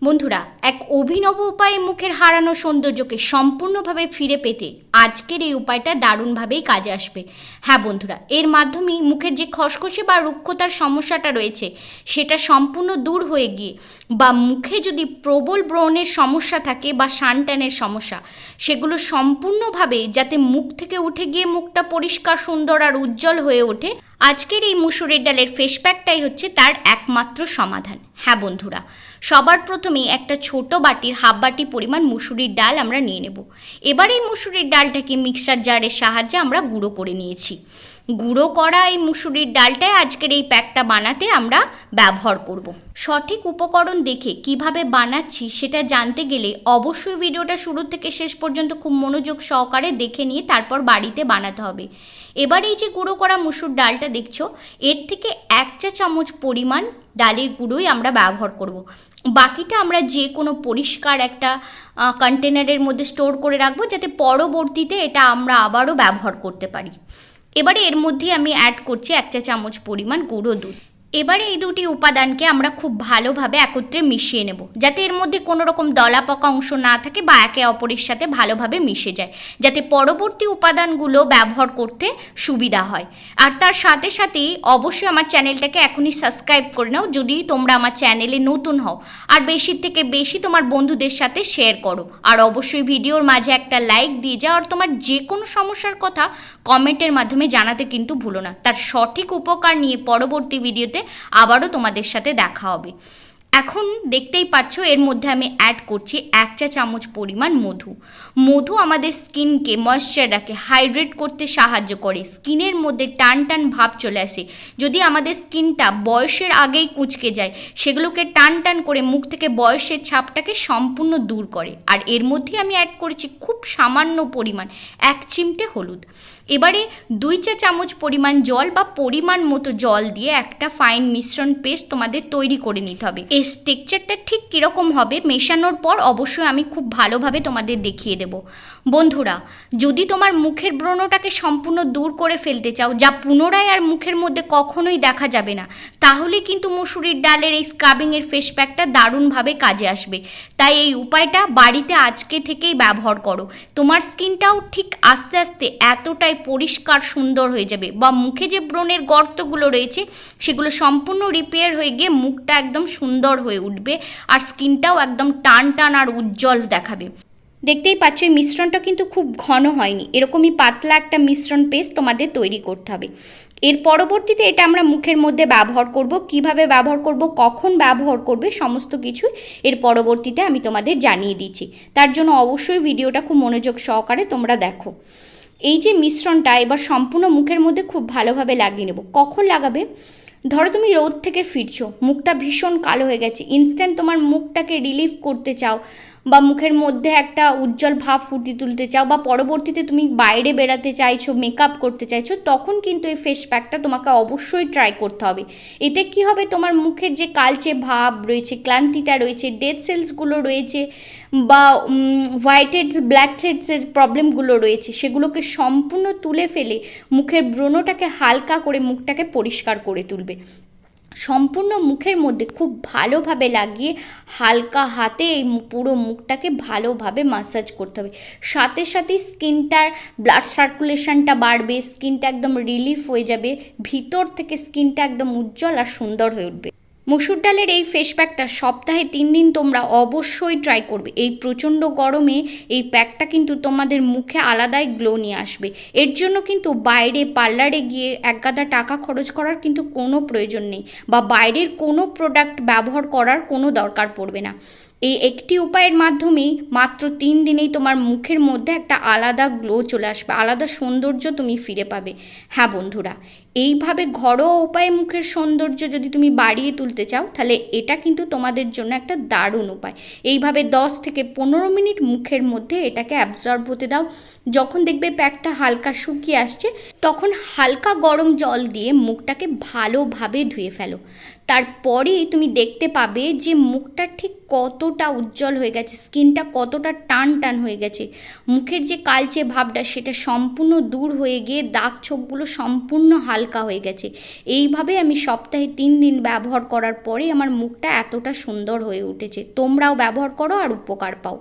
বন্ধুরা, এক অভিনব উপায়ে মুখের হারানো সৌন্দর্যকে সম্পূর্ণভাবে ফিরে পেতে আজকের এই উপায়টা দারুণভাবেই কাজে আসবে। হ্যাঁ বন্ধুরা, এর মাধ্যমেই মুখের যে খসখসে বা রুক্ষতার সমস্যাটা রয়েছে সেটা সম্পূর্ণ দূর হয়ে গিয়ে, বা মুখে যদি প্রবল ব্রণের সমস্যা থাকে বা সানট্যানের সমস্যা, সেগুলো সম্পূর্ণভাবে যাতে মুখ থেকে উঠে গিয়ে মুখটা পরিষ্কার, সুন্দর আর উজ্জ্বল হয়ে ওঠে, আজকের এই মুসুরির ডালের ফেস প্যাকটাই হচ্ছে তার একমাত্র সমাধান। হ্যাঁ বন্ধুরা, সবার প্রথমেই একটা ছোট বাটির হাফ বাটি পরিমাণ মুসুরির ডাল আমরা নিয়ে নেব। এবার এই মুসুরির ডালটাকে মিক্সার জারের সাহায্যে আমরা গুঁড়ো করে নিয়েছি। গুঁড়ো করা এই মুসুরির ডালটায় আজকের এই প্যাকটা বানাতে আমরা ব্যবহার করব। সঠিক উপকরণ দেখে কিভাবে বানাচ্ছি সেটা জানতে গেলে অবশ্যই ভিডিওটা শুরু থেকে শেষ পর্যন্ত খুব মনোযোগ সহকারে দেখে নিয়ে তারপর বাড়িতে বানাতে হবে। এবার এই যে গুঁড়ো করা মুসুর ডালটা দেখছো, এর থেকে 1 চা চামচ পরিমাণ ডালের গুঁড়োই আমরা ব্যবহার করব। বাকিটা আমরা যে কোনো পরিষ্কার একটা কন্টেনারের মধ্যে স্টোর করে রাখবো, যাতে পরবর্তীতে এটা আমরা আবারও ব্যবহার করতে পারি। এবারে এর মধ্যে আমি অ্যাড করছি 1 চা চামচ পরিমাণ গুঁড়ো দুধ। এবারে এই দুটি উপাদানকে আমরা খুব ভালোভাবে একত্রে মিশিয়ে নেব, যাতে এর মধ্যে কোনো রকম দলা পাকা অংশ না থাকে বা একে অপরের সাথে ভালোভাবে মিশে যায়, যাতে পরবর্তী উপাদানগুলো ব্যবহার করতে সুবিধা হয়। আর তার সাথে সাথেই অবশ্যই আমার চ্যানেলটাকে এখনই সাবস্ক্রাইব করে নাও যদি তোমরা আমার চ্যানেলে নতুন হও, আর বেশি থেকে বেশি তোমার বন্ধুদের সাথে শেয়ার করো, আর অবশ্যই ভিডিওর মাঝে একটা লাইক দিয়ে যাও, আর তোমার যে কোনো সমস্যার কথা কমেন্টের মাধ্যমে জানাতে কিন্তু ভুলো না। তার সঠিক উপকার নিয়ে পরবর্তী ভিডিওতে আবারও তোমাদের সাথে দেখা হবে। এখন দেখতেই পাচ্ছ এর মধ্যে আমি অ্যাড করছি 1 চা চামচ পরিমাণ মধু। মধু আমাদের স্কিনকে ময়েশ্চার রাখে, হাইড্রেট করতে সাহায্য করে, স্কিনের মধ্যে টান টান ভাব চলে আসে। যদি আমাদের স্কিনটা বয়সের আগেই কুঁচকে যায়, সেগুলোকে টান টান করে মুখ থেকে বয়সের ছাপটাকে সম্পূর্ণ দূর করে। আর এর মধ্যে আমি অ্যাড করেছি খুব সামান্য পরিমাণ 1 চিমটে হলুদ। এবারে 2 চা চামচ পরিমাণ জল বা পরিমাণ মতো জল দিয়ে একটা ফাইন মিশ্রণ পেস্ট তোমাদের তৈরি করে নিতে হবে। এই টেক্সচারটা ঠিক কীরকম হবে মেশানোর পর অবশ্যই আমি খুব ভালোভাবে তোমাদের দেখিয়ে দেব। বন্ধুরা, যদি তোমার মুখের ব্রণটাকে সম্পূর্ণ দূর করে ফেলতে চাও, যা পুনরায় আর মুখের মধ্যে কখনোই দেখা যাবে না, তাহলে কিন্তু মুসুরির ডালের এই স্ক্রাবিংয়ের ফেস প্যাকটা দারুণভাবে কাজে আসবে। তাই এই উপায়টা বাড়িতে আজকে থেকেই ব্যবহার করো। তোমার স্কিনটাও ঠিক আস্তে আস্তে এতটাই পরিষ্কার, সুন্দর হয়ে যাবে, বা মুখে যে ব্রণের গর্তগুলো রয়েছে সেগুলো সম্পূর্ণ রিপেয়ার হয়ে গিয়ে মুখটা একদম সুন্দর হয়ে উঠবে, আর স্কিনটাও একদম টান টান আর উজ্জ্বল দেখাবে। দেখতেই পাচ্ছ এই মিশ্রণটা কিন্তু খুব ঘন হয়নি, এরকমই পাতলা একটা মিশ্রণ পেস্ট তোমাদের তৈরি করতে হবে। এর পরবর্তীতে এটা আমরা মুখের মধ্যে ব্যবহার করব। কিভাবে ব্যবহার করব, কখন ব্যবহার করবে, সমস্ত কিছু এর পরবর্তীতে আমি তোমাদের জানিয়ে দিচ্ছি। তার জন্য অবশ্যই ভিডিওটা খুব মনোযোগ সহকারে তোমরা দেখো। এই যে মিশ্রণটা এবার সম্পূর্ণ মুখের মধ্যে খুব ভালোভাবে লাগিয়ে নেব। কখন লাগাবে, ধরো তুমি রোদ থেকে ফিরছো, মুখটা ভীষণ কালো হয়ে গেছে, ইনস্ট্যান্ট তোমার মুখটাকে রিলিফ করতে চাও, বা মুখের মধ্যে একটা উজ্জ্বল ভাব ফুটিয়ে তুলতে চাও, বা পরবর্তীতে তুমি বাইরে বেড়াতে চাইছো, মেকআপ করতে চাইছো, তখন কিন্তু এই ফেস প্যাকটা তোমাকে অবশ্যই ট্রাই করতে হবে। এতে কি হবে, তোমার মুখের যে কালচে ভাব রয়েছে, ক্লান্তিটা রয়েছে, ডেড সেলসগুলো রয়েছে, বা হোয়াইট হেডস, ব্ল্যাক হেডসের প্রবলেমগুলো রয়েছে, সেগুলোকে সম্পূর্ণ তুলে ফেলে মুখের ব্রণটাকে হালকা করে মুখটাকে পরিষ্কার করে তুলবে। সম্পূর্ণ মুখের মধ্যে খুব ভালোভাবে লাগিয়ে হালকা হাতে এই পুরো মুখটাকে ভালোভাবে ম্যাসাজ করতে হবে। সাথে সাথে স্কিনটার ব্লাড সার্কুলেশনটা বাড়বে, স্কিনটা একদম রিলিফ হয়ে যাবে, ভিতর থেকে স্কিনটা একদম উজ্জ্বল আর সুন্দর হয়ে উঠবে। মসুর ডালের এই ফেস প্যাকটা সপ্তাহে 3 দিন তোমরা অবশ্যই ট্রাই করবে। এই প্রচণ্ড গরমে এই প্যাকটা কিন্তু তোমাদের মুখে আলাদাই গ্লো নিয়ে আসবে। এর জন্য কিন্তু বাইরে পার্লারে গিয়ে একগাদা টাকা খরচ করার কিন্তু কোনো প্রয়োজন নেই, বা বাইরের কোনো প্রোডাক্ট ব্যবহার করার কোনো দরকার পড়বে না। এই একটি উপায়ের মাধ্যমেই মাত্র 3 দিনেই তোমার মুখের মধ্যে একটা আলাদা গ্লো চলে আসবে, আলাদা সৌন্দর্য তুমি ফিরে পাবে। হ্যাঁ বন্ধুরা, এইভাবে ঘরোয়া উপায়ে মুখের সৌন্দর্য যদি তুমি বাড়িয়ে তুলতে চাও, তাহলে এটা কিন্তু তোমাদের জন্য একটা দারুণ উপায়। এইভাবে 10 থেকে 15 মিনিট মুখের মধ্যে এটাকে অ্যাবজর্ব হতে দাও। যখন দেখবে প্যাকটা হালকা শুকিয়ে আসছে, তখন হালকা গরম জল দিয়ে মুখটাকে ভালোভাবে ধুয়ে ফেলো। তারপরেই তুমি দেখতে পাবে যে মুখটা ঠিক কতটা উজ্জ্বল হয়ে গেছে, স্কিনটা কতটা টান টান হয়ে গেছে, মুখের যে কালচে ভাবটা সেটা সম্পূর্ণ দূর হয়ে গিয়ে দাগ ছোপগুলো সম্পূর্ণ হালকা হয়ে গেছে। এইভাবে আমি সপ্তাহে 3 দিন ব্যবহার করার পরে আমার মুখটা এতটা সুন্দর হয়ে উঠেছে। তোমরাও ব্যবহার করো আর উপকার পাও।